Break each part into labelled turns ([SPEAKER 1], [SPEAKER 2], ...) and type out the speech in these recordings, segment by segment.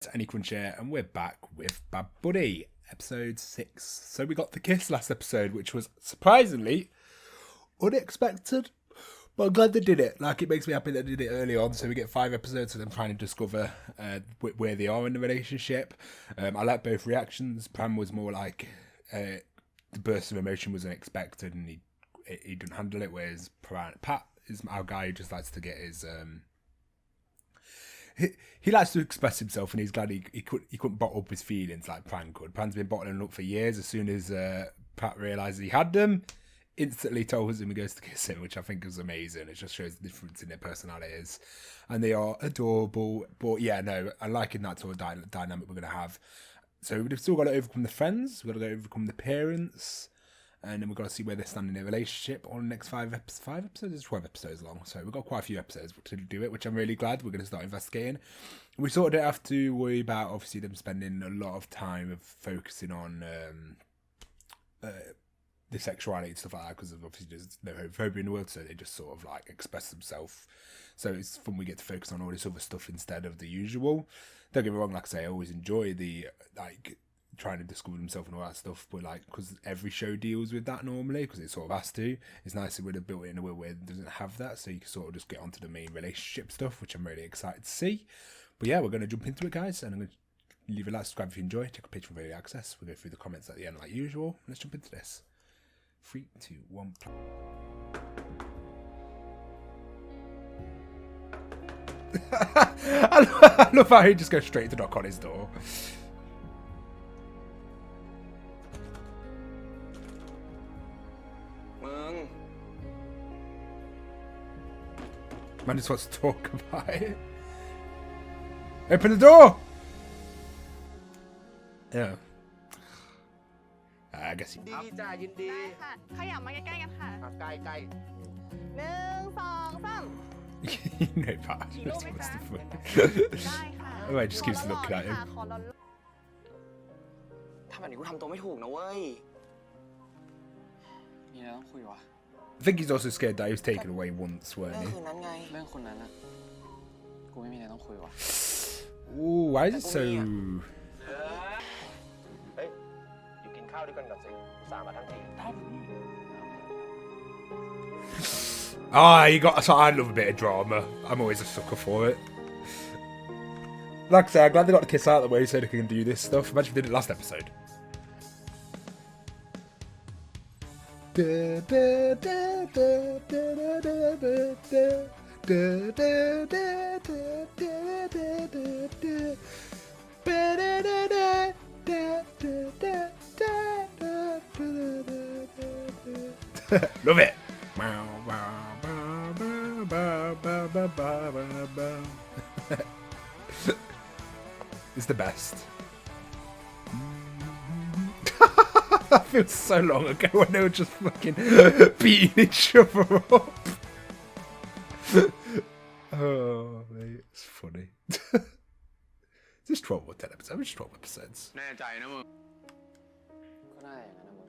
[SPEAKER 1] It's AniCrunch here, and we're back with Bad Buddy, episode 6. So we got the kiss last episode, which was surprisingly unexpected, but I'm glad they did it. Like, it makes me happy that they did it early on, so we get 5 episodes of them trying to discover where they are in the relationship. I like both reactions. Pram was more like the burst of emotion was unexpected, and he didn't handle it, whereas Pat is our guy who just likes to get his... He likes to express himself, and he's glad he couldn't bottle up his feelings like Pran could. Pran's been bottling them up for years. As soon as Pat realised he had them, instantly tells him he goes to kiss him, which I think is amazing. It just shows the difference in their personalities, and they are adorable. But yeah, no, I'm liking that sort of dynamic we're going to have. So we've still got to overcome the friends, we've got to overcome the parents, and then we've got to see where they stand in their relationship on the next 5 episodes. It's 12 episodes long, so we've got quite a few episodes to do it, which I'm really glad. We're going to start investigating. We sort of don't have to worry about, obviously, them spending a lot of time of focusing on the sexuality and stuff like that, because obviously there's no homophobia in the world, so they just sort of like express themselves. So it's fun, we get to focus on all this other stuff instead of the usual. Don't get me wrong, like I say, I always enjoy the trying to discover himself and all that stuff, but like, because every show deals with that normally, because it sort of has to. It's nice that we're built in a way where it doesn't have that, so you can sort of just get onto the main relationship stuff, which I'm really excited to see. But yeah, we're going to jump into it, guys, and I'm going to leave a like, subscribe if you enjoy, check a page for early access. We'll go through the comments at the end like usual. Let's jump into this. 3, 2, 1. I love how he just goes straight to knock on his door. Man just wants to talk about it. Open the door! Yeah. I guess he...
[SPEAKER 2] ดีจ้ายินดี
[SPEAKER 3] ได้ค่ะขยับมาใกล้ๆกันค่ะ
[SPEAKER 2] ไกล
[SPEAKER 3] 1 2 3
[SPEAKER 1] you know, Pat.
[SPEAKER 3] มีรูปไหมคะ ได้ค่ะ
[SPEAKER 1] Oh, I just keeps looking at him.
[SPEAKER 3] ขอร้อน
[SPEAKER 2] ๆทำแบบนี้กูทำตัวไม่ถูกนะเว้ยมีอะไรต้องคุยวะ
[SPEAKER 1] I think he's also scared that he was taken away once,
[SPEAKER 2] เรื่
[SPEAKER 1] weren't
[SPEAKER 2] อง
[SPEAKER 1] he?
[SPEAKER 2] คืนนั้นไงเรื่องคนนั้นอะกูไม่มีอะไรต้องคุยวะ
[SPEAKER 1] Ooh, why is it so...
[SPEAKER 2] เฮ้ยอยู่กินข้าวด้วยกันก่อนสิอุตส่าห์มาทั้งทีได้
[SPEAKER 1] Ah, you got... So I love a bit of drama. I'm always a sucker for it. Like I say, I'm glad they got the kiss out of the way so they can do this stuff. Imagine if they did it last episode. Love it. It's the best. That feels so long ago when they were just fucking beating each other up. Oh, mate, it's funny. Is this 12 or 10 episodes? It's 12 episodes.
[SPEAKER 2] แน่ใจนะมึงก็ได้นะมึง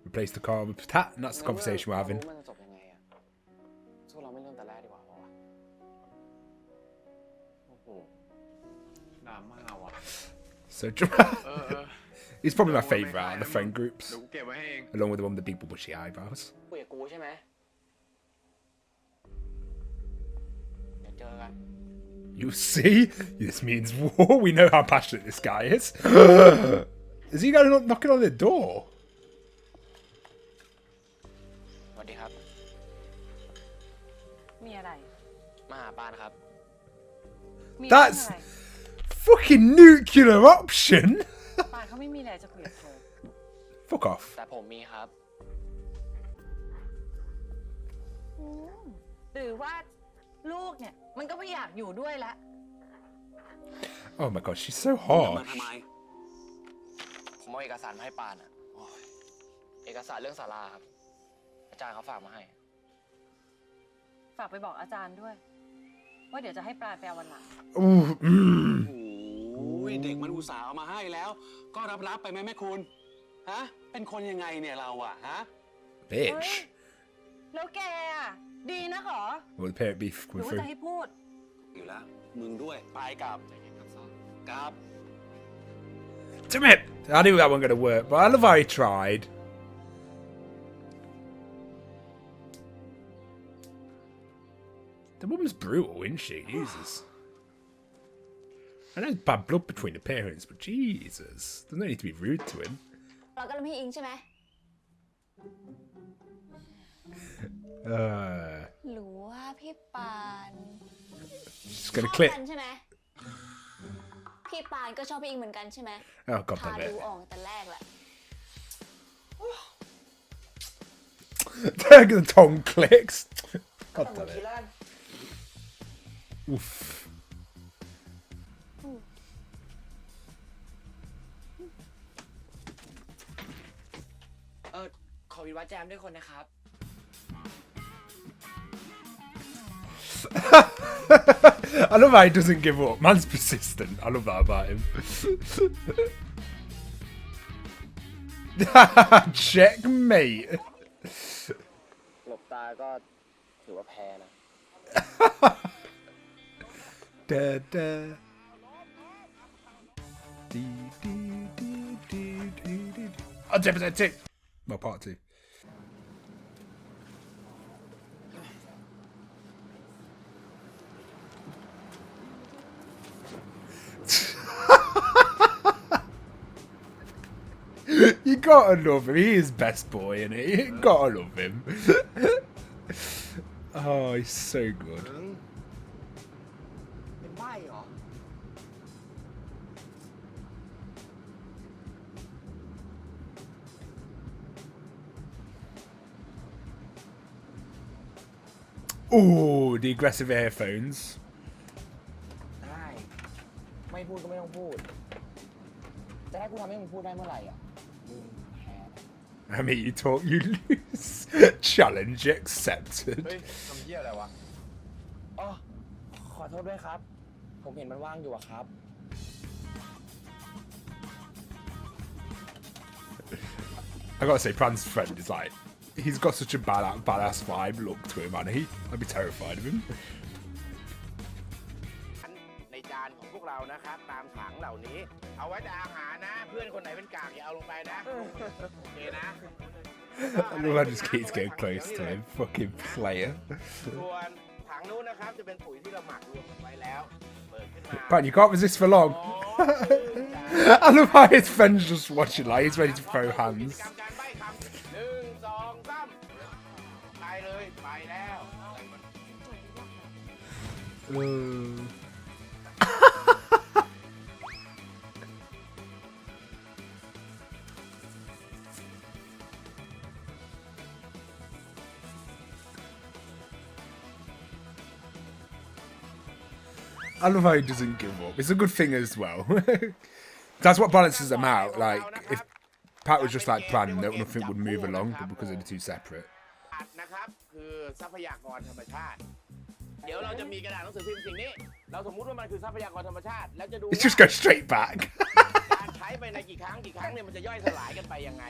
[SPEAKER 1] Replace the car with Pat, and that's the conversation we're having.
[SPEAKER 2] มันจะจบยังไงอะสู้เราไม่เริ่มแต่แรกดีกว่าวะโอ้โหดราม่าวะ
[SPEAKER 1] So dramatic. He's probably my favourite out of the friend groups,
[SPEAKER 2] เดี๋ยวกูเก็บไว้ให้เอง
[SPEAKER 1] along with the one with the big bushy eyebrows.
[SPEAKER 2] คุยกับกูใช่ไหมเดี๋ยวเจอกัน
[SPEAKER 1] You see? This means war. We know how passionate this guy is. Is he going knocking on the door?
[SPEAKER 2] สวัสดีครับ
[SPEAKER 3] มีอะไร
[SPEAKER 2] มาหาปานครับ
[SPEAKER 3] มีเรื่อง
[SPEAKER 1] That's
[SPEAKER 3] อะไร
[SPEAKER 1] fucking nuclear option.
[SPEAKER 3] ปานเขาไม่มีอะไรจะคุยกับเธอ
[SPEAKER 1] Fuck off.
[SPEAKER 2] แต่ผมมีครับ
[SPEAKER 3] หรือว่าลูกเนี่ยมันก็ไม่อยากอยู่ด้วยละ
[SPEAKER 1] Oh my god, she's so
[SPEAKER 2] มา
[SPEAKER 1] harsh.
[SPEAKER 2] ทำไม ผมเอาเอกสารมาให้ปานอ่ะโอ้ยเอกสารเรื่องศาลาครับ อาจารย์เขาฝากมาให้
[SPEAKER 3] ฝากไปบอกอาจารย์ด้วย ว่าเดี๋ยวจะให้ปลาไปเอาวันหลัง
[SPEAKER 1] Ooh,
[SPEAKER 4] โอ้ยเด็กมันอุตส่าห์เอามาให้แล้ว ก็รับไปไหมแม่คุณฮะเป็นคนยังไงเนี่ยเราอะฮะ
[SPEAKER 1] bitch.
[SPEAKER 3] แล้วแกอ่ะ ดีนะขอ
[SPEAKER 1] Well, the parent beef
[SPEAKER 3] หรือ
[SPEAKER 1] coming
[SPEAKER 3] ว่า
[SPEAKER 1] through.
[SPEAKER 3] จะให้พูด
[SPEAKER 4] อยู่แล้วมึงด้วยไปกับกับ
[SPEAKER 1] Damn it! I knew that wasn't going to work, but I love how he tried. The woman's brutal, isn't she? Jesus. I know there's bad blood between the parents, but Jesus. There's no need to be rude to him.
[SPEAKER 5] เราก็เริ่มให้อิงใช่ไหม หรือว่าพี่ปาน
[SPEAKER 1] Just
[SPEAKER 5] ช
[SPEAKER 1] gonna
[SPEAKER 5] อบ
[SPEAKER 1] click.
[SPEAKER 5] กันใช่ไหม พี่ปานก็ชอบพี่อิงเหมือนกันใช่ไหม
[SPEAKER 1] Oh, God
[SPEAKER 5] พา
[SPEAKER 1] damn
[SPEAKER 5] ดู
[SPEAKER 1] it.
[SPEAKER 5] ออกแต่แรกแหละ
[SPEAKER 1] The tongue clicks. God damn it. Oof.
[SPEAKER 2] ขอวิดวัดแจมด้วยคนนะครับ
[SPEAKER 1] I love how he doesn't give up. Man's persistent. I love that about him. Checkmate.
[SPEAKER 2] หลบตาก็ถือว่าแพ้นะ
[SPEAKER 1] Da, da. Dee, dee, dee, dee, dee, dee. Oh, 10%. Well, part 2. You gotta love him. He is best boy, isn't he? You gotta love him. Oh, he's so good.
[SPEAKER 2] เป็นใบ้เหรอ
[SPEAKER 1] Oh, the aggressive earphones.
[SPEAKER 2] ได้ ไม่พูดก็ไม่ต้องพูด จะให้กูทำให้มึงพูดได้เมื่อไหร่อ่ะมึงแพ้นะ
[SPEAKER 1] I mean, you talk, you lose. Challenge accepted.
[SPEAKER 2] เฮ้ยทำเหี้ยอะไรวะ อ๋อ ขอโทษด้วยครับ ผมเห็นมันว่างอยู่อะครับ
[SPEAKER 1] I gotta say, Pran's friend is like, he's got such a badass vibe look to him, and I'd be terrified of him.
[SPEAKER 6] ในจานของพวกเรานะครับ ตามถังเหล่านี้ เอาไว้แต่อาหารนะ เพื่อนคนไหนเป็นกากอย่าเอาลงไปนะ โอเคนะ
[SPEAKER 1] I love how just keeps getting close to him. Fucking player.
[SPEAKER 6] ส่วนถังนู้นนะครับจะเป็นปุ๋ยที่เราหมักรวมกันไว้แล้ว เปิดขึ้นมา
[SPEAKER 1] Pran, you can't resist for long. I love how his friend's just watching, like he's ready to throw
[SPEAKER 6] กิจ
[SPEAKER 1] hands.
[SPEAKER 6] กรรมการใบ้คำ1 2 3ไปเลยไปแล้ว
[SPEAKER 1] I love how he doesn't give up. It's a good thing as well. That's what balances them out. Like, if Pat was just like Pran, nothing would move along, but because they're two separate.
[SPEAKER 6] นะครับคือทรัพยากรธรรมชาติ เดี๋ยวเราจะมีกระดาษหนังสือพิมพ์สิ่งนี้ เราสมมุติว่ามันคือทรัพยากรธรรมชาติ แล้วจะดู
[SPEAKER 1] It just goes straight back.
[SPEAKER 6] การใช้ไปในกี่ครั้งเนี่ยมันจะย่อยสลายกันไปยังไง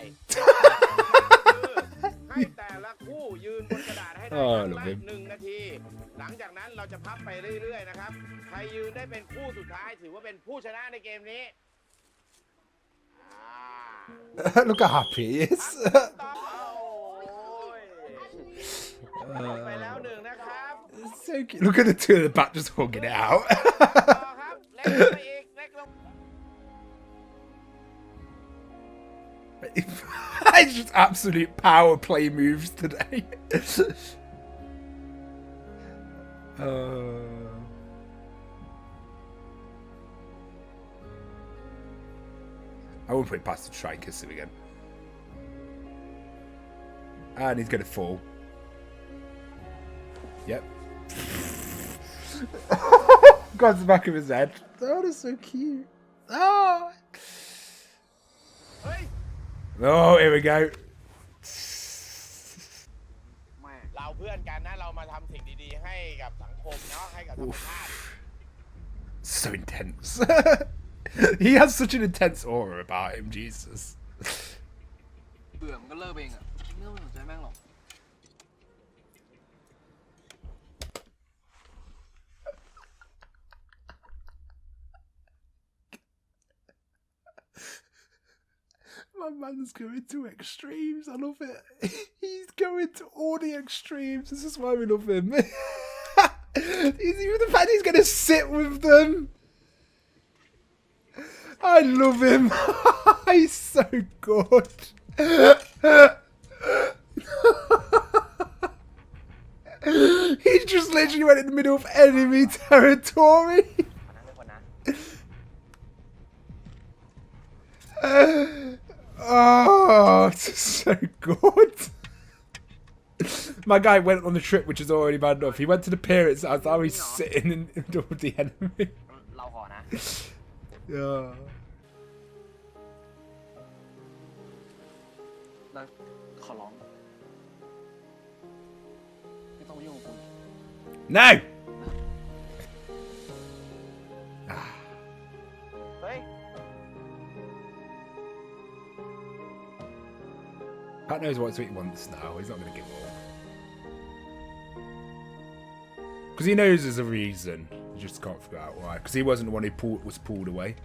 [SPEAKER 6] ให้แต่ละคู่ยืนบนกระดาษให้ได้ครั้งละ1 นาที หลังจากนั้นเราจะพับไปเรื่อยๆนะครับ ใครยืนได้เป็นคู่สุดท้ายถือว่าเป็นผู้ชนะในเกมนี้
[SPEAKER 1] Look how happy he is.
[SPEAKER 6] ไปแล้ว1นะครับ
[SPEAKER 1] So cute. Look at the two at the back just hugging it out.
[SPEAKER 6] ต่อครับเล็กลงไปอีกเล็กลง
[SPEAKER 1] It's just absolute power play moves today. I won't put it past him to try and kiss him again. And he's going to fall. Yep. Grabs the back of his head. Oh, that's so cute. Oh. Oh, here we go.
[SPEAKER 6] เราเพื่อนกันนะเรามาทำสิ่งดีๆให้กับสังคมเนาะให้กับธรรมชาติ
[SPEAKER 1] So intense. He has such an intense aura about him, Jesus.
[SPEAKER 2] เบื่อมันก็เลิกเองอ่ะไม่ต้องสนใจแม่งหรอก
[SPEAKER 1] I My man's going to extremes. I love it. He's going to all the extremes. This is why we love him. Even the fact he's going to sit with them. I love him. He's so good. He just literally went in the middle of enemy territory. Oh, it's so good. My guy went on the trip, which is already bad enough. He went to the pirates as how he's sitting in the middle of the enemy. Yeah. No! Pat knows what he wants now. He's not going to give up. Because he knows there's a reason. He just can't figure out why. Because he wasn't the one who was pulled away.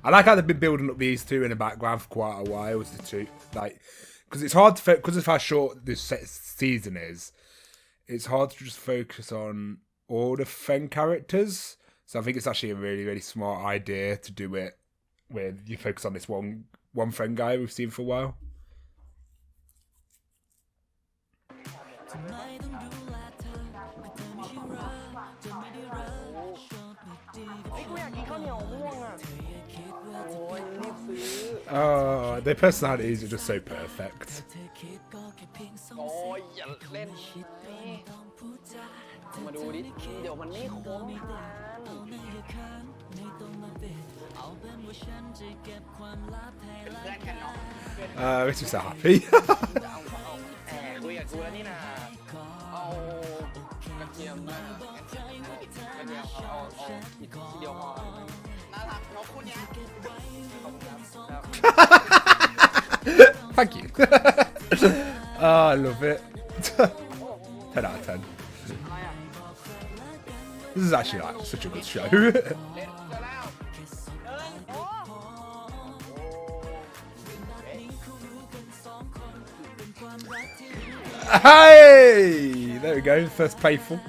[SPEAKER 1] I like how they've been building up these two in the background for quite a while. The two, like, because it's hard to, because of how short this season is, it's hard to just focus on all the Fen characters. So I think it's actually a really, really smart idea to do it where you focus on this one friend guy we've seen for a while. Oh, their personalities are just so perfect.
[SPEAKER 2] โอ้ยอย่าเล่นมาดูดิเดี๋ยวมันไม่คุ้มทาน
[SPEAKER 1] Makes me so happy.
[SPEAKER 2] คุยกับกูแล้วนี่นะเอากระเทียมมากกระเทียมเอาทีเดียวพอน่ารักน้องคุณเนี่ย
[SPEAKER 1] Thank you. Oh, I love it. 10 out of 10. This is actually like such a good show. Hey! There we go, first playful.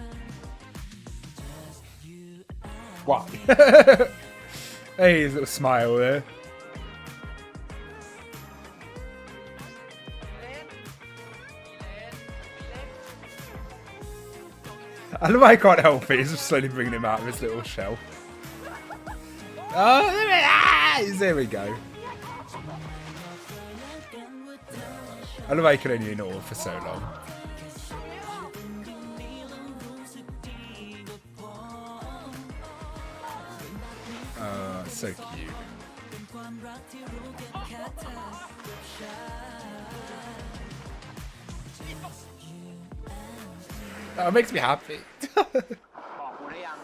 [SPEAKER 1] Wow. Hey, his little smile there. I love how I can't help it, he's just slowly bringing him out of his little shell. Oh, there we go. I love how you can only ignore for so long. So cute. Oh, it makes me happy.
[SPEAKER 2] บอกกูได้ยัง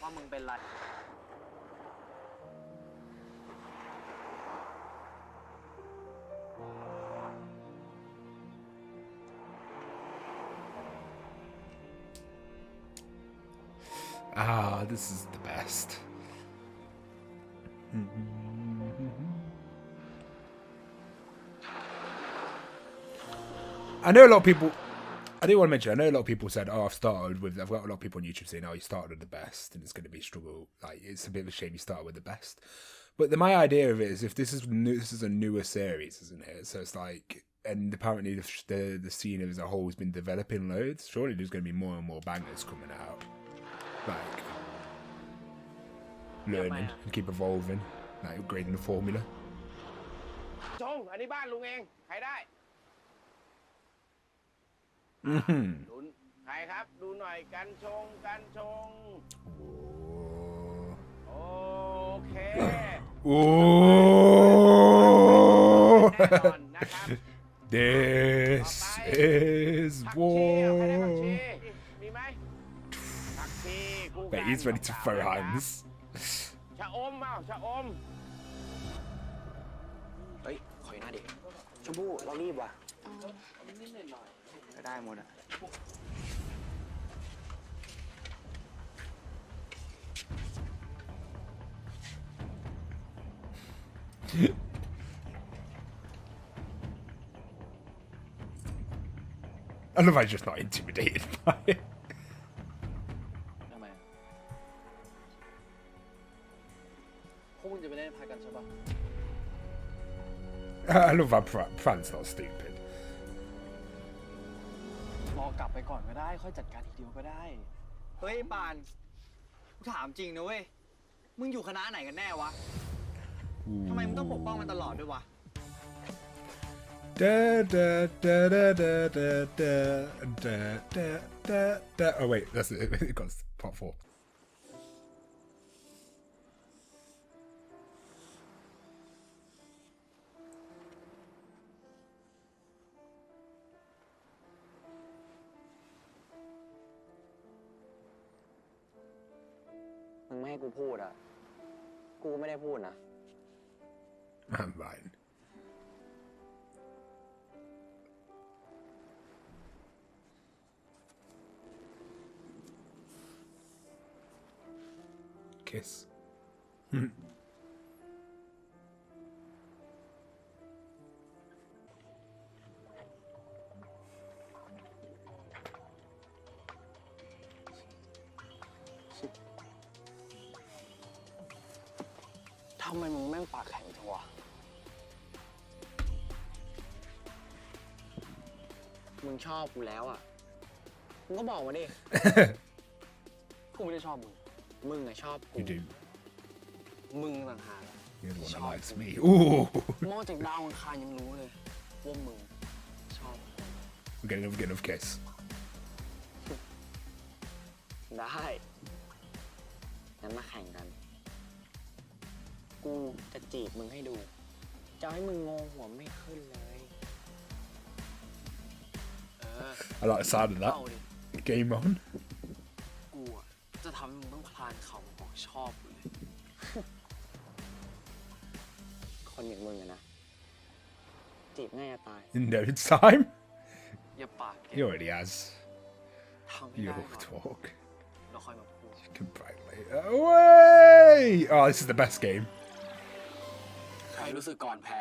[SPEAKER 2] ว่ามึงเป็นไร
[SPEAKER 1] Ah, this is the best. I know a lot of people. I do want to mention. I know a lot of people said, "Oh, I've got a lot of people on YouTube saying, oh, you started with the best, and it's going to be a struggle. Like, it's a bit of a shame you started with the best." But my idea of it is, if this is new, this is a newer series, isn't it? So it's like, and apparently the scene as a whole has been developing loads. Surely there's going to be more and more bangers coming out. Like, learning and keep evolving, like upgrading the formula.
[SPEAKER 6] ชงอันนี้บ้านลุงเองใครได้ดูใครครับดูหน่อยกันชงโอเค แน่นอนนะครับ
[SPEAKER 1] This is
[SPEAKER 6] ผักชี
[SPEAKER 1] war.
[SPEAKER 6] ใครได้ผักชีมีไหมผักชีคู่กัน
[SPEAKER 1] But he's ready to throw hands.
[SPEAKER 6] ชะอมเปล่าชะอม
[SPEAKER 2] เฮ้ยขอหน้าดิชมพู่เรารีบว่ะได้หมดอ่ะ
[SPEAKER 1] Oh, I love how he's just not intimidated by it.
[SPEAKER 2] ทำไมพวกมึงจะไปเล่นพายกันใช่ปะ
[SPEAKER 1] I love how Pran's not stupid.
[SPEAKER 2] รอกลับไปก่อนก็ได้ค่อยจัดการทีเดียวก็ได้เฮ้ยปานกูถามจริงนะเว้ยมึงอยู่คณะไหนกันแน่วะทำไมมึงต้องปกป้องมันตลอดด้วยวะ
[SPEAKER 1] Da, da, da, da, da, da, da, da, da, da, da. Oh wait, that's it. It got part 4.
[SPEAKER 2] มึงไม่ให้กูพูดอ่ะกูไม่ได้พูดนะ
[SPEAKER 1] I'm fine. Kiss.
[SPEAKER 2] ทำไมมึงแม่งปากแข็งจังวะมึงชอบกูแล้วอ่ะมึงก็บอกมาดิ กูไม่ได้ชอบมึงมึงอะชอบกู
[SPEAKER 1] You do.
[SPEAKER 2] มึงต่างหาก
[SPEAKER 1] You're the one that likes me. Ooh.
[SPEAKER 2] มองจากดาวอังคารยังรู้เลยว่ามึงชอบ
[SPEAKER 1] We're getting another kiss.
[SPEAKER 2] ได้งั้นมาแข่งกัน กูจะจีบมึงให้ดู จะให้มึงงงหัวไม่ขึ้นเลย
[SPEAKER 1] I like the sound of that.
[SPEAKER 2] เอาดิ
[SPEAKER 1] Game on.
[SPEAKER 2] กูอะจะทำให้มึงต้องคลานเข่ามาบอกชอบกูเลย คนอย่างมึงอะนะ จีบง่ายจะตาย
[SPEAKER 1] No, it's time.
[SPEAKER 2] อย่าปากแข็ง
[SPEAKER 1] He already has.
[SPEAKER 2] ทำให้ได้
[SPEAKER 1] You'll
[SPEAKER 2] ก่อน
[SPEAKER 1] talk.
[SPEAKER 2] แล้วค่อยมาพูด
[SPEAKER 1] You can brag later. Away! Oh, this is the best game.
[SPEAKER 2] ใครรู้สึกก่อนแพ้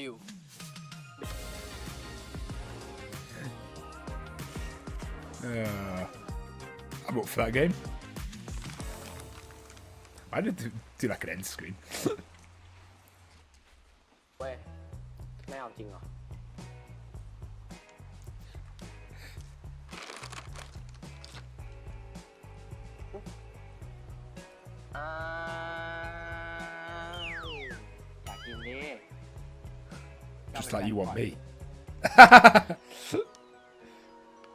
[SPEAKER 2] ดิว
[SPEAKER 1] I'm up for that game. I did do like an end screen.
[SPEAKER 2] เว้ย ไม่เอาจริงเหรอ อยากกินดิ
[SPEAKER 1] Just like you want me.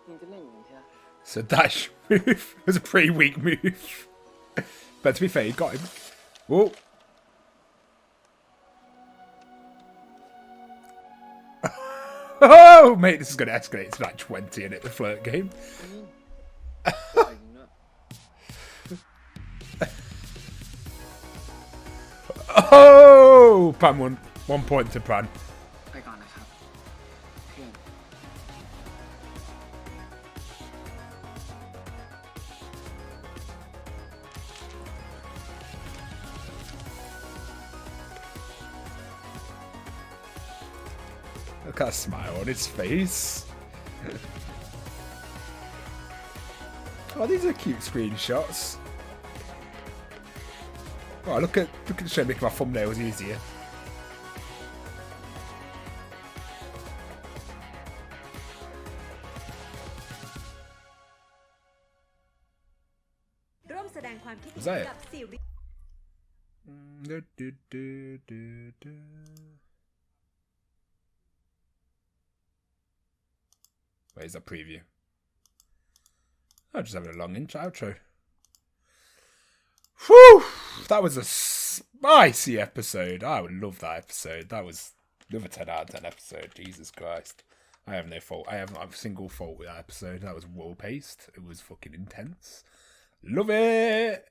[SPEAKER 2] มึงจะเล่นอย่างนี้ใช่ไหม
[SPEAKER 1] So dash move. It was a pretty weak move. But to be fair, he got him. Whoa. Oh, mate, this is going to escalate to like 20 in it, the flirt game. Oh, Pran won. 1 point to Pran.
[SPEAKER 2] ไปก่อนนะครับเพื่อน
[SPEAKER 1] Look at that smile on his face. Oh, these are cute screenshots. Oh, look at the show making my thumbnails easier. Was that it? Where's that preview? Oh, just having a long intro outro. Whew! That was a spicy episode. I would love that episode. That was another 10 out of 10 episode. Jesus Christ. I have no fault. I have not a single fault with that episode. That was well paced. It was fucking intense. Love it!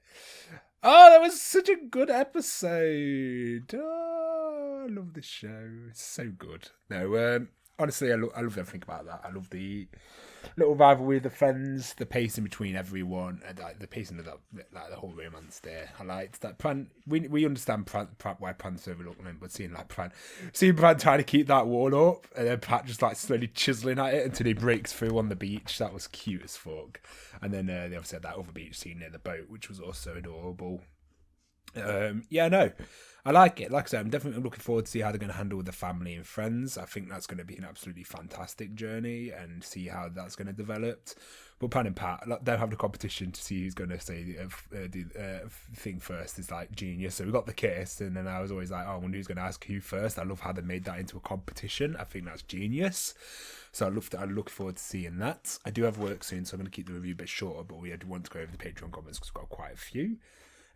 [SPEAKER 1] Oh, that was such a good episode. Oh, I love this show. It's so good. No, honestly, I love everything about that. I love the little rivalry with the friends, the pacing between everyone, and like the pacing of the whole romance there. I liked that. Pran, we understand why Pran's overlooked him, but seeing Pran trying to keep that wall up, and then Pat just like slowly chiseling at it until he breaks through on the beach. That was cute as fuck. And then they obviously had that other beach scene near the boat, which was also adorable. No, I like it. Like I said, I'm definitely looking forward to see how they're going to handle the family and friends. I think that's going to be an absolutely fantastic journey and see how that's going to develop. But Pan and Pat, they'll have the competition to see who's going to say the thing first is like genius. So we got the kiss, and then I was always like, oh, I wonder who's going to ask who first. I love how they made that into a competition. I think that's genius. So I look forward to seeing that. I do have work soon, so I'm going to keep the review a bit shorter, but we do want to go over the Patreon comments because we've got quite a few.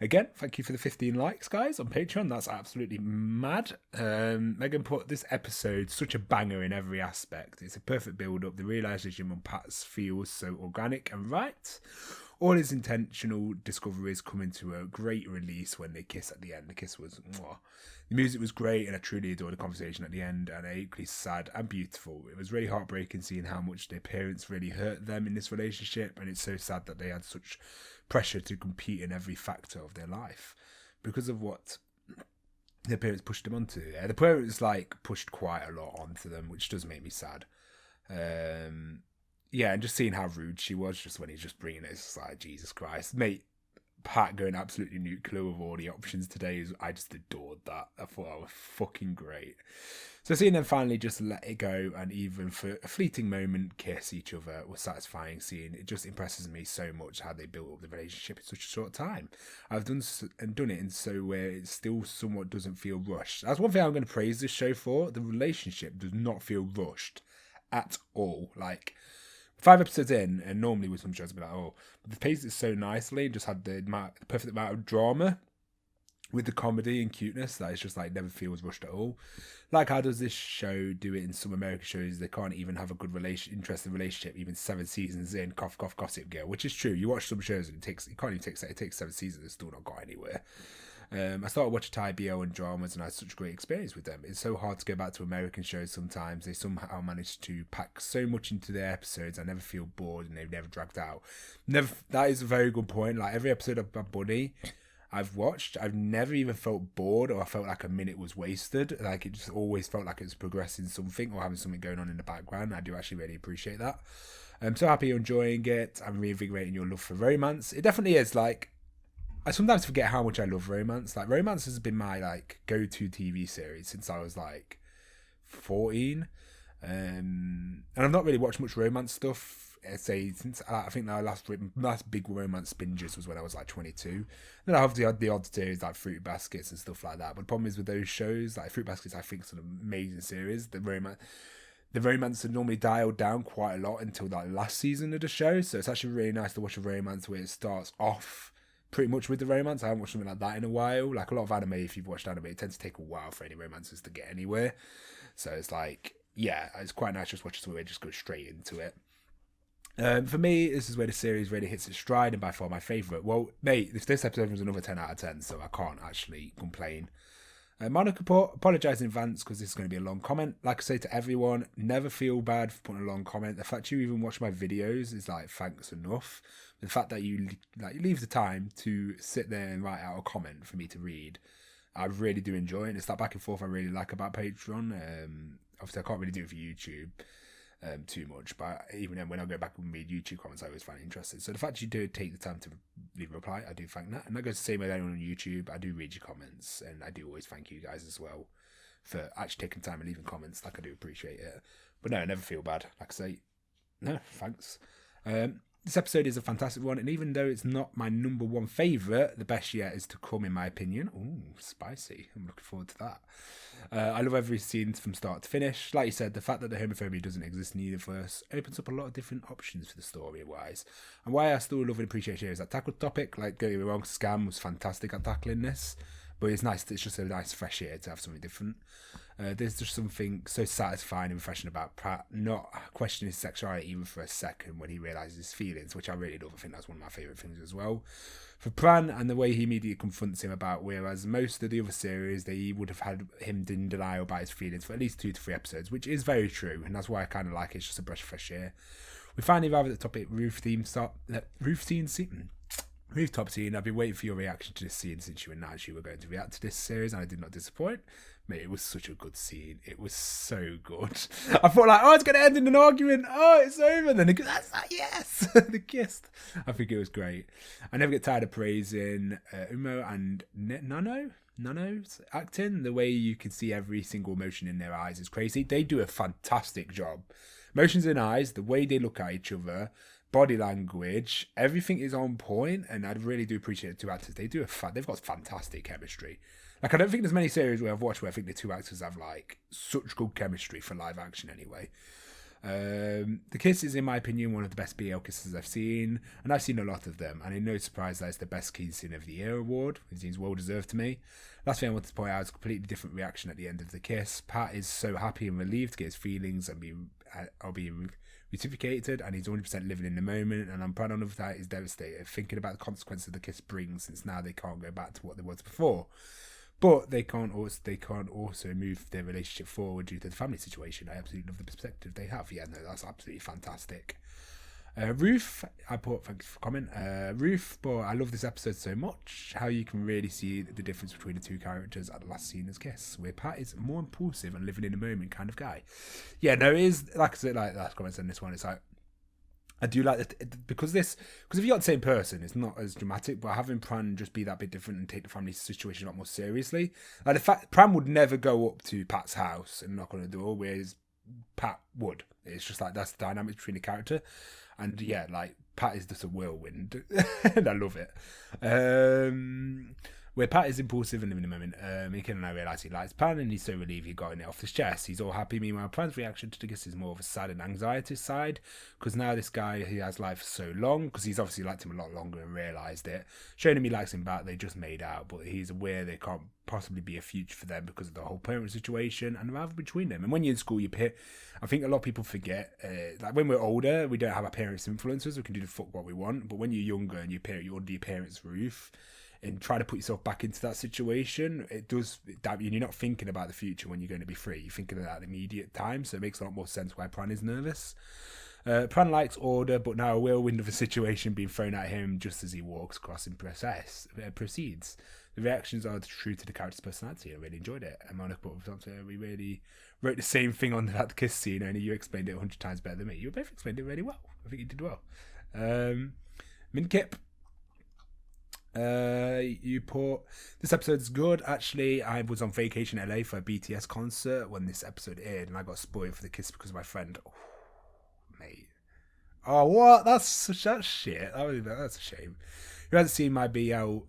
[SPEAKER 1] Again, thank you for the 15 likes, guys, on Patreon. That's absolutely mad. Megan put this episode such a banger in every aspect. It's a perfect build-up. The realisation on Pat's feels so organic and right. All his intentional discoveries come into a great release when they kiss at the end. The kiss was mwah. The music was great, and I truly adored the conversation at the end, and equally sad and beautiful. It was really heartbreaking seeing how much their parents really hurt them in this relationship, and it's so sad that they had such pressure to compete in every factor of their life because of what their parents pushed them onto. The parents like pushed quite a lot onto them, which does make me sad. And just seeing how rude she was just when he's just bringing it, it's like, Jesus Christ, mate. Pat going absolutely nuclear with all the options today, I just adored that. I thought that was fucking great. So seeing them finally just let it go and even for a fleeting moment kiss each other was satisfying. Seeing it just impresses me so much how they built up the relationship in such a short time. I've done it in so where it still somewhat doesn't feel rushed. That's one thing I'm going to praise this show for. The relationship does not feel rushed at all. Like 5 episodes in, and normally with some shows I'd be like, oh, but the pace is so nicely, just had the perfect amount of drama with the comedy and cuteness that it's just like never feels rushed at all. Like how does this show do it in some American shows? They can't even have a good interesting relationship even 7 seasons in. Cough cough Gossip Girl, which is true. You watch some shows and it takes 7 seasons and still not got anywhere. I started watching Thai BL and dramas and I had such a great experience with them. It's so hard to go back to American shows sometimes. They somehow manage to pack so much into their episodes. I never feel bored and they've never dragged out. That is a very good point. Like every episode of Bad Bunny I've watched, I've never even felt bored or I felt like a minute was wasted. Like it just always felt like it was progressing something or having something going on in the background. I do actually really appreciate that. I'm so happy you're enjoying it. I'm reinvigorating your love for romance. It definitely is like, I sometimes forget how much I love romance. Like romance has been my like go-to TV series since I was like 14. And I've not really watched much romance stuff. I think our last big romance binges was when I was like 22. Then I obviously had the odd series like Fruit Baskets and stuff like that. But the problem is with those shows, like Fruit Baskets, I think it's an amazing series. The romance are normally dialed down quite a lot until that last season of the show. So it's actually really nice to watch a romance where it starts off pretty much with the romance. I haven't watched something like that in a while. Like a lot of anime, if you've watched anime, it tends to take a while for any romances to get anywhere. So it's like, yeah, it's quite nice just watching something where it just goes straight into it. For me, this is where the series really hits its stride and by far my favourite. Well, mate, this episode was another 10 out of 10, so I can't actually complain. Monica apologise in advance because this is going to be a long comment. Like I say to everyone, never feel bad for putting a long comment. The fact you even watch my videos is like thanks enough. The fact that you leave the time to sit there and write out a comment for me to read, I really do enjoy it. It's that back and forth I really like about Patreon. Obviously, I can't really do it for YouTube too much, but even then, when I go back and read YouTube comments, I always find it interesting. So the fact you do take the time to leave a reply, I do thank that. And that goes the same with anyone on YouTube. I do read your comments, and I do always thank you guys as well for actually taking time and leaving comments. Like I do appreciate it. But no, I never feel bad. Like I say, no, thanks. This episode is a fantastic one, and even though it's not my number one favourite, the best yet is to come, in my opinion. Ooh, spicy. I'm looking forward to that. I love every scene from start to finish. Like you said, the fact that the homophobia doesn't exist in the universe opens up a lot of different options for the story-wise. And why I still love and appreciate shows that tackle the topic, like don't get me wrong, Scam was fantastic at tackling this. But it's nice, it's just a nice fresh air to have something different. There's just something so satisfying and refreshing about Pratt not questioning his sexuality even for a second when he realises his feelings, which I really love. I think that's one of my favourite things as well. For Pran and the way he immediately confronts him about, whereas most of the other series, they would have had him in denial about his feelings for at least 2 to 3 episodes, which is very true, and that's why I kind of like it. It's just a breath of fresh air. We finally arrive at the topic rooftop scene. I've been waiting for your reaction to this scene since you announced you were going to react to this series, and I did not disappoint. Mate, it was such a good scene. It was so good. I thought like, oh, it's going to end in an argument. Oh, it's over. And then it goes, that's like, yes, the kiss. I think it was great. I never get tired of praising Umo and Nano's acting. The way you can see every single emotion in their eyes is crazy. They do a fantastic job. Emotions in eyes, the way they look at each other, body language, everything is on point, and I really do appreciate the two actors. They've got fantastic chemistry. Like, I don't think there's many series where I've watched where I think the two actors have like such good chemistry for live action anyway. The kiss is, in my opinion, one of the best BL kisses I've seen, and I've seen a lot of them, and in no surprise that it's the best kiss scene of the year award. It seems well deserved to me. Last thing I wanted to point out is a completely different reaction at the end of the kiss. Pat is so happy and relieved to get his feelings and be reciprocated, and he's 100% living in the moment, and I'm proud of that. Is devastated thinking about the consequences the kiss brings, since now they can't go back to what they was before. But they can't also move their relationship forward due to the family situation. I absolutely love the perspective they have. Yeah, no, that's absolutely fantastic. Ruth, I put, thanks for comment. Ruth, but I love this episode so much. How you can really see the difference between the two characters at the last scene as kiss, where Pat is more impulsive and living in the moment kind of guy. Yeah, no, it is, like I said, like last comments on this one, it's like, I do like that because if you got the same person, it's not as dramatic. But having Pran just be that bit different and take the family situation a lot more seriously, like the fact Pran would never go up to Pat's house and knock on the door, whereas Pat would. It's just like that's the dynamic between the character, and yeah, like Pat is just a whirlwind, and I love it. Where Pat is impulsive and living in the moment, Mikan and I realise he likes Pan, and he's so relieved he got it off his chest. He's all happy. Meanwhile, Pan's reaction to the kiss is more of a sad and anxiety side, because now this guy, he has life for so long, because he's obviously liked him a lot longer and realised it. Showing him he likes him back, they just made out, but he's aware they can't possibly be a future for them because of the whole parent situation and the rivalry between them. And when you're in school, I think a lot of people forget, like when we're older, we don't have our parents' influences, we can do the fuck what we want, but when you're younger and you're under your parents' roof, and try to put yourself back into that situation, it does damn you. You're not thinking about the future when you're going to be free. You're thinking of that immediate time, so it makes a lot more sense why Pran is nervous. Pran likes order, but now a whirlwind of a situation being thrown at him just as he walks across and proceeds. The reactions are true to the character's personality. I really enjoyed it. And Monica, we really wrote the same thing on that kiss scene, only you explained it 100 times better than me. You both explained it really well. I think you did well. Minkip. You put, this episode's good. Actually, I was on vacation in LA for a BTS concert when this episode aired, and I got spoiled for the kiss because of my friend. Oh, mate. Oh, what? That's shit. That's a shame. Who hasn't seen my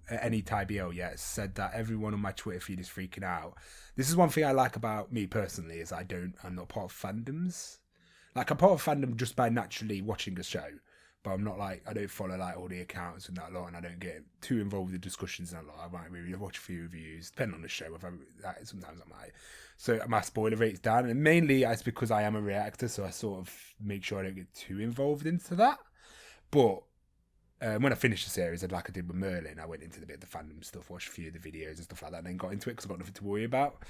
[SPEAKER 1] any Thai BL yet said that everyone on my Twitter feed is freaking out. This is one thing I like about me personally, is I'm not part of fandoms. Like, I'm part of fandom just by naturally watching a show. But I'm not like, I don't follow like all the accounts and that lot, and I don't get too involved with the discussions and that lot. I might really watch a few reviews, depending on the show. Sometimes I might. So my spoiler rate's down, and mainly it's because I am a reactor, so I sort of make sure I don't get too involved into that. But when I finished the series, like I did with Merlin, I went into the bit of the fandom stuff, watched a few of the videos and stuff like that, and then got into it because I got nothing to worry about.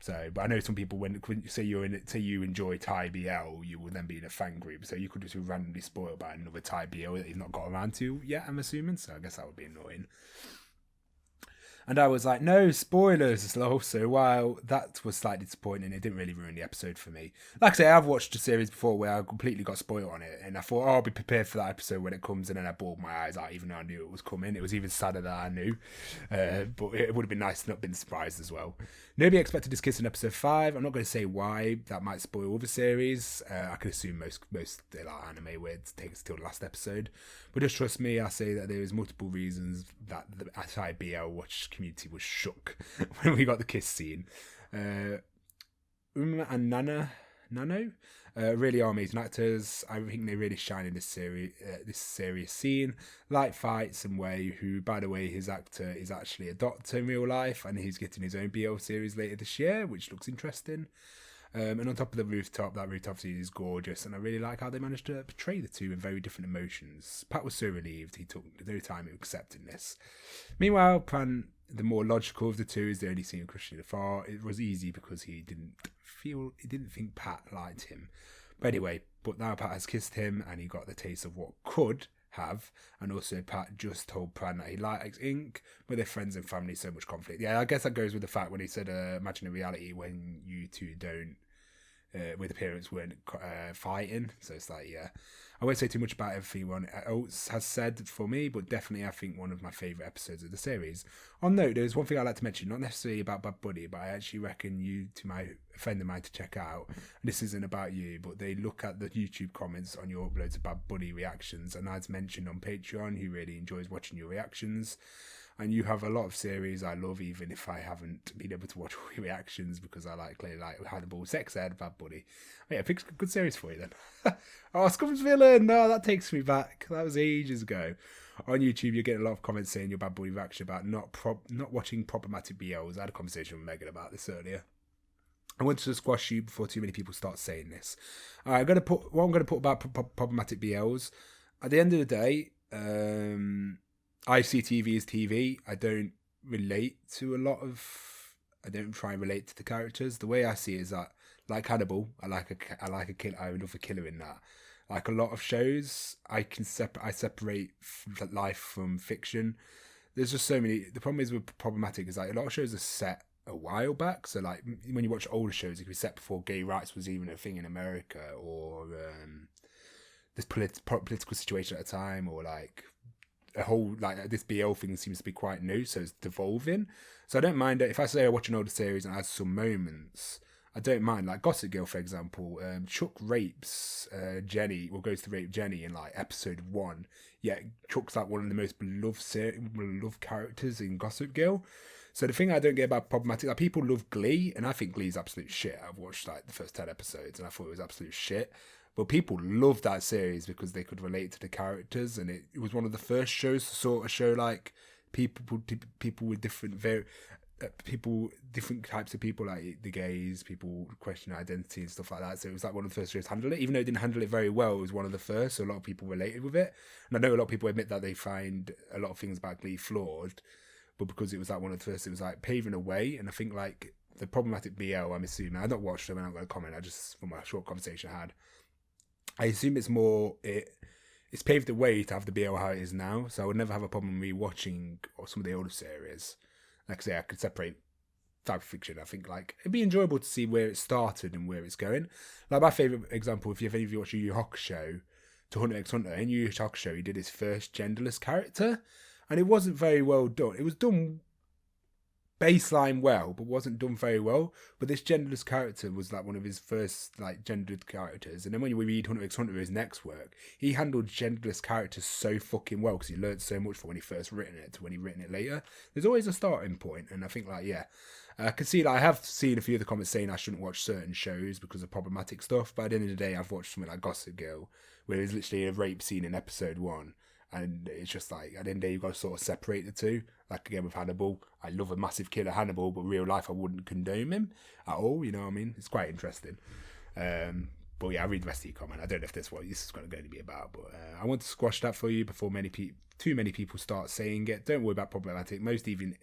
[SPEAKER 1] So, but I know some people, when you say you enjoy Thai BL, you will then be in a fan group. So you could just be randomly spoiled by another Thai BL that you've not got around to yet, I'm assuming. So I guess that would be annoying. And I was like, no spoilers. So while that was slightly disappointing, it didn't really ruin the episode for me. Like I say, I've watched a series before where I completely got spoiled on it, and I thought, I'll be prepared for that episode when it comes, and then I bawled my eyes out, even though I knew it was coming. It was even sadder that I knew, but it would have been nice to not been surprised as well. Nobody expected this kiss in episode 5. I'm not going to say why. That might spoil other series. I can assume most like anime where it takes till the last episode. But just trust me, I say that there is multiple reasons that the Thai BL watch community was shook when we got the kiss scene. And Nano really are amazing actors. I think they really shine in this serious scene. Light fights and Wei, who, by the way, his actor is actually a doctor in real life, and he's getting his own BL series later this year, which looks interesting. And on top of the rooftop, that rooftop scene is gorgeous, and I really like how they managed to portray the two in very different emotions. Pat was so relieved, he took no time in accepting this. Meanwhile, Pran, the more logical of the two, is the only scene crushing afar. It was easy because he didn't think Pat liked him. But anyway, but now Pat has kissed him and he got the taste of what could have, and also Pat just told Pran that he likes ink, but their friends and family, so much conflict. Yeah, I guess that goes with the fact when he said, imagine a reality when you two don't, with the parents weren't fighting. So it's like, yeah, I won't say too much about everything one else has said for me, but definitely I think one of my favourite episodes of the series. On note, there's one thing I'd like to mention, not necessarily about Bad Buddy, but I actually reckon you, to my friend of mine, to check out. And this isn't about you, but they look at the YouTube comments on your uploads of Bad Buddy reactions, and as mentioned on Patreon, he really enjoys watching your reactions. And you have a lot of series I love, even if I haven't been able to watch all your reactions, because I clearly like Hannibal, Sex Ed, Bad Buddy. Oh, yeah, pick a good series for you then. Oh, Scum's Villain! No, that takes me back. That was ages ago. On YouTube, you're getting a lot of comments saying your Bad Buddy reaction about not watching problematic BLs. I had a conversation with Megan about this earlier. I wanted to squash you before too many people start saying this. I'm going to put about problematic BLs. At the end of the day, I see TV as TV. I don't relate to a lot of. I don't try and relate to the characters. The way I see it is that, like Hannibal, I like a killer. I love a killer in that. Like a lot of shows, I separate life from fiction. There's just so many. The problem is with problematic is like a lot of shows are set a while back. So like when you watch older shows, it can be set before gay rights was even a thing in America, or this political situation at a time, or like a whole like this BL thing seems to be quite new, so it's devolving. So I don't mind it if I say I watch an older series and it has some moments. I don't mind, like Gossip Girl, for example. Chuck rapes Jenny, or goes to rape Jenny in like episode 1. Yeah, Chuck's like one of the most beloved characters in Gossip Girl. So the thing I don't get about problematic, like people love Glee, and I think Glee's absolute shit. I've watched like the first 10 episodes, and I thought it was absolute shit. But people love that series because they could relate to the characters, and it was one of the first shows to sort of show like people with different different types of people, like the gays, people questioning identity and stuff like that. So it was like one of the first shows to handle it. Even though it didn't handle it very well, it was one of the first, so a lot of people related with it. And I know a lot of people admit that they find a lot of things about Glee flawed, but because it was like one of the first, it was like paving a way. And I think like the problematic BL, I'm assuming, I've not watched them and I'm not going to comment, I just, from my short conversation I had, I assume it's more, it's paved the way to have the BL how it is now. So I would never have a problem rewatching some of the older series. Like I say, I could separate type of fiction. I think like it'd be enjoyable to see where it started and where it's going. Like my favourite example, if any of you watch Yu Yu Hakusho, to Hunter x Hunter, in Yu Yu Hakusho, he did his first genderless character, and it wasn't very well done. It was done baseline well, but wasn't done very well. But this genderless character was like one of his first like gendered characters. And then when we read Hunter x Hunter, his next work, he handled genderless characters so fucking well because he learned so much from when he first written it to when he written it later. There's always a starting point, and I think like yeah, I can see that I have seen a few of the comments saying I shouldn't watch certain shows because of problematic stuff. But at the end of the day, I've watched something like Gossip Girl, where there's literally a rape scene in episode 1. And it's just like, at the end of the day, you've got to sort of separate the two. Like again with Hannibal, I love a massive killer Hannibal, but real life I wouldn't condone him at all, you know what I mean? It's quite interesting. But yeah, I'll read the rest of your comment. I don't know if that's what this is going to be about, but I want to squash that for you before too many people start saying it. Don't worry about problematic. Most even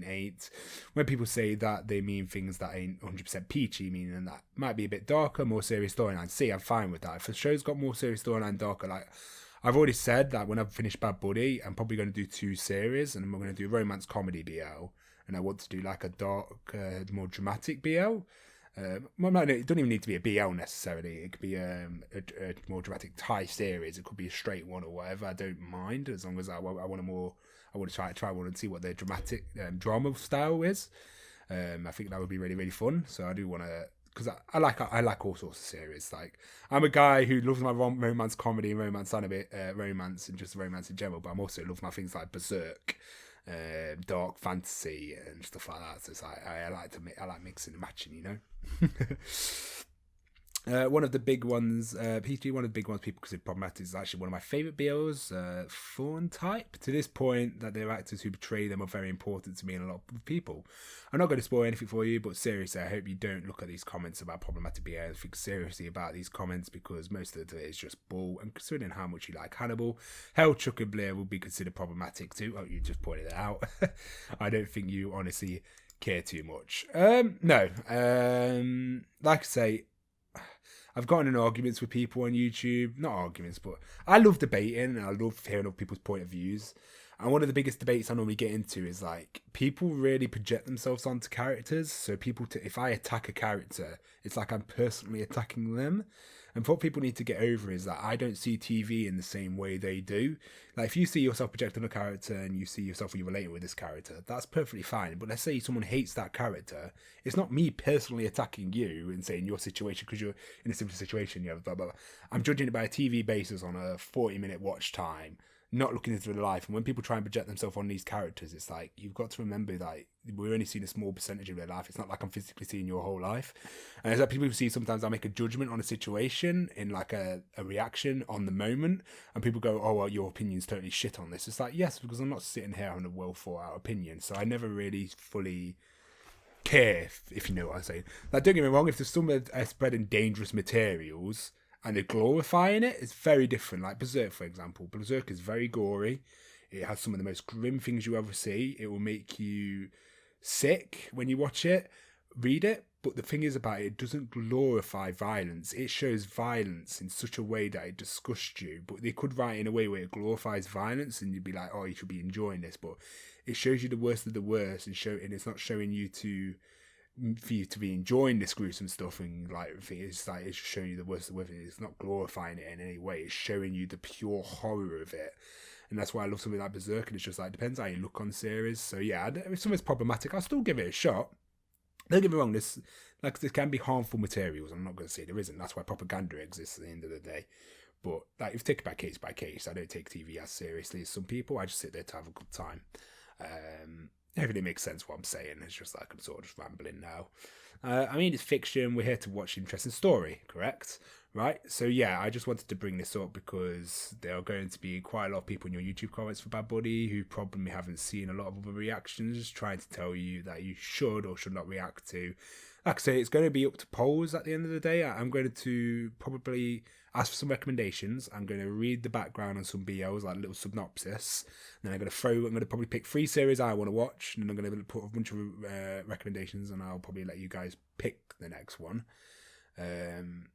[SPEAKER 1] ain't. When people say that, they mean things that ain't 100% peachy, meaning that might be a bit darker, more serious storyline. See, I'm fine with that. If a show's got more serious storyline, darker, like I've already said that when I've finished Bad Buddy, I'm probably going to do 2 series, and I'm going to do romance comedy BL, and I want to do like a dark, more dramatic BL. Well, it doesn't even need to be a BL necessarily. It could be a more dramatic Thai series. It could be a straight one or whatever. I don't mind, as long as I want to try one and see what their dramatic drama style is. I think that would be really, really fun. So I do want to, because I like all sorts of series. Like I'm a guy who loves my romance comedy and romance anime, romance and just romance in general. But I'm also love my things like Berserk, dark fantasy and stuff like that. So it's like I like mixing and matching, you know. One of the big ones, PG, one of the big ones people consider problematic is actually one of my favourite BLs, Fawn Type. To this point, that their actors who portray them are very important to me and a lot of people. I'm not going to spoil anything for you, but seriously, I hope you don't look at these comments about problematic BL and think seriously about these comments, because most of it is just bull. And considering how much you like Hannibal, hell, Chuck and Blair will be considered problematic too. Oh, you just pointed it out. I don't think you honestly care too much. No. Like I say, I've gotten in arguments with people on YouTube. Not arguments, but I love debating and I love hearing other people's point of views. And one of the biggest debates I normally get into is like people really project themselves onto characters. So if I attack a character, it's like I'm personally attacking them. And what people need to get over is that I don't see TV in the same way they do. Like if you see yourself projecting a character and you see yourself when you're relating with this character, that's perfectly fine. But let's say someone hates that character, it's not me personally attacking you and saying your situation because you're in a similar situation. You have blah blah blah. I'm judging it by a TV basis on a 40-minute watch time, not looking into their life. And when people try and project themselves on these characters, it's like you've got to remember that we're only seeing a small percentage of their life. It's not like I'm physically seeing your whole life. And it's like people see sometimes I make a judgment on a situation in like a reaction on the moment, and people go, oh well, your opinion's totally shit on this. It's like, yes, because I'm not sitting here having a well thought out opinion, so I never really fully care, if you know what I'm saying. Like, don't get me wrong, if there's someone spreading dangerous materials and they're glorifying it, it's very different. Like Berserk, for example. Berserk is very gory. It has some of the most grim things you ever see. It will make you sick when you watch it, read it. But the thing is about it, it doesn't glorify violence. It shows violence in such a way that it disgusts you. But they could write it in a way where it glorifies violence and you'd be like, oh, you should be enjoying this. But it shows you the worst of the worst, and it's not showing you for you to be enjoying this gruesome stuff, and like it's like it's showing you the worst of the worst. It's not glorifying it in any way. It's showing you the pure horror of it, and that's why I love something like Berserk. And it's just like depends how you look on series. So yeah, if something's problematic, I'll still give it a shot. Don't get me wrong. There can be harmful materials. I'm not going to say there isn't. That's why propaganda exists at the end of the day. But like, if you take it by case, I don't take TV as seriously as some people. I just sit there to have a good time. Everything makes sense what I'm saying. It's just like I'm sort of just rambling now. I mean, it's fiction. We're here to watch an interesting story, correct? Right? So yeah, I just wanted to bring this up because there are going to be quite a lot of people in your YouTube comments for Bad Buddy who probably haven't seen a lot of other reactions, trying to tell you that you should or should not react to. Like I say, it's going to be up to polls at the end of the day. I'm going to probably ask for some recommendations. I'm going to read the background on some BOs, like a little synopsis. And then I'm going to probably pick 3 series I want to watch. And then I'm going to put a bunch of recommendations, and I'll probably let you guys pick the next one. And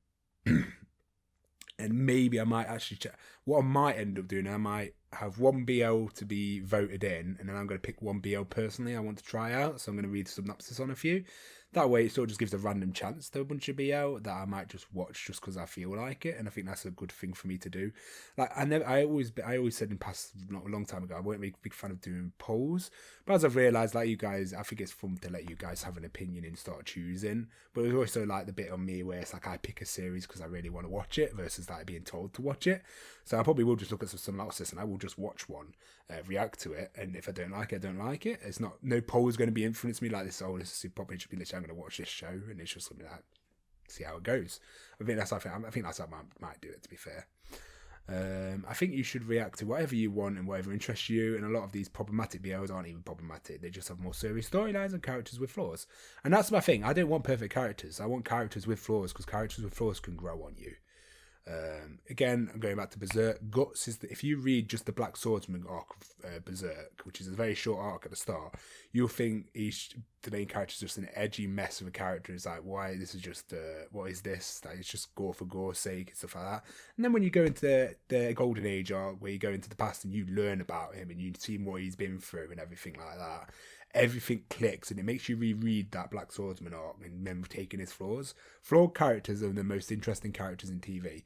[SPEAKER 1] maybe I might actually check. What I might end up doing, I might have one BL to be voted in, and then I'm going to pick one BL personally I want to try out. So I'm going to read the synopsis on a few. That way, it sort of just gives a random chance to a bunch of BL that I might just watch just because I feel like it, and I think that's a good thing for me to do. Like I always said in past, not a long time ago, I wasn't a big fan of doing polls, but as I've realised, like you guys, I think it's fun to let you guys have an opinion and start choosing. But there's also like the bit on me where it's like I pick a series because I really want to watch it versus like being told to watch it. So I probably will just look at some synopsis and I will just watch one, react to it, and if I don't like it, I don't like it. It's not, no poll is going to be influencing me like this. Oh, this is probably should be literally, I'm going to watch this show, and it's just something like see how it goes. I think that's how I might do it, to be fair. I think you should react to whatever you want and whatever interests you, and a lot of these problematic BLs aren't even problematic. They just have more serious storylines and characters with flaws. And that's my thing. I don't want perfect characters. I want characters with flaws, because characters with flaws can grow on you. Again, I'm going back to Berserk. Guts is if you read just the Black Swordsman arc of Berserk, which is a very short arc at the start, you'll think the main character is just an edgy mess of a character. It's like, why this is just what is this? Like, it's just gore for gore's sake and stuff like that. And then when you go into the Golden Age arc, where you go into the past and you learn about him and you see what he's been through and everything like that, everything clicks, and it makes you reread that Black Swordsman arc and remember taking his flaws. Flawed characters are the most interesting characters in TV.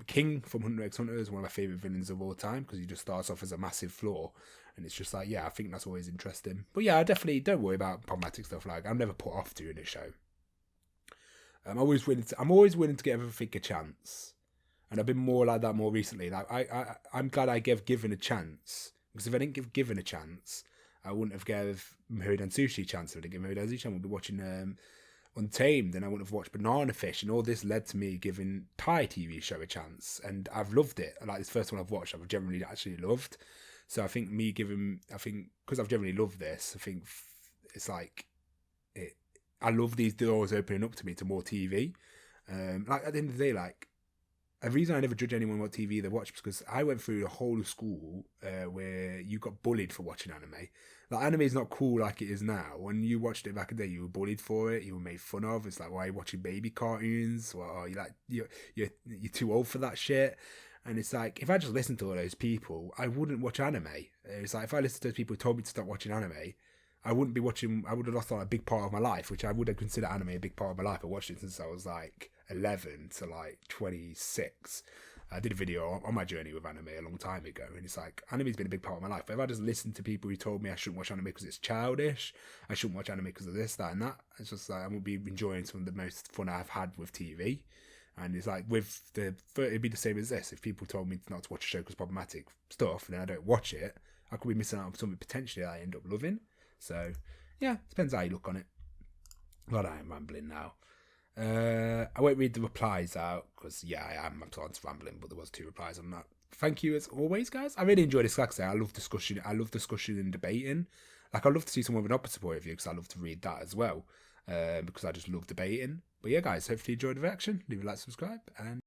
[SPEAKER 1] King from Hunter x Hunter is one of my favourite villains of all time because he just starts off as a massive flaw, and it's just like, yeah, I think that's always interesting. But yeah, I definitely don't worry about problematic stuff. Like, I'm never put off doing a show. I'm always willing to give everything a chance, and I've been more like that more recently. Like I'm glad I gave Given a chance, because if I didn't give Given a chance, I wouldn't have gave Mahodan Sushi a chance. If I didn't give Mahodan Sushi, I would be watching Untamed, and I wouldn't have watched Banana Fish, and all this led to me giving Thai TV show a chance, and I've loved it. Like, this first one I've watched, I've generally actually loved. So I think because I've generally loved this, I think it's like I love these doors opening up to me to more TV. Like, at the end of the day, like, a reason I never judge anyone what TV they watch is because I went through the whole of school where you got bullied for watching anime. Like, anime is not cool like it is now. When you watched it back in the day, you were bullied for it. You were made fun of. It's like, why are you watching baby cartoons? Well, you're too old for that shit. And it's like, if I just listened to all those people, I wouldn't watch anime. It's like, if I listened to those people who told me to stop watching anime, I wouldn't be watching. I would have lost like a big part of my life, which I would have considered anime a big part of my life. I watched it since I was like 11 to like 26. I did a video on my journey with anime a long time ago, and it's like, anime's been a big part of my life. But if I just listened to people who told me I shouldn't watch anime because it's childish, I shouldn't watch anime because of this, that, and that, it's just like, I won't be enjoying some of the most fun I've had with TV. And it's like, it'd be the same as this. If people told me not to watch a show because problematic stuff, and then I don't watch it, I could be missing out on something potentially I end up loving. So, yeah, depends how you look on it. God, I am rambling now. I won't read the replies out because, yeah, I am on to rambling, but there was 2 replies on that. Thank you as always, guys. I really enjoy this. Like I say, I love discussion. I love discussion and debating. Like, I love to see someone with an opposite point of view because I love to read that as well. Because I just love debating. But yeah, guys, hopefully you enjoyed the reaction. Leave a like, subscribe, and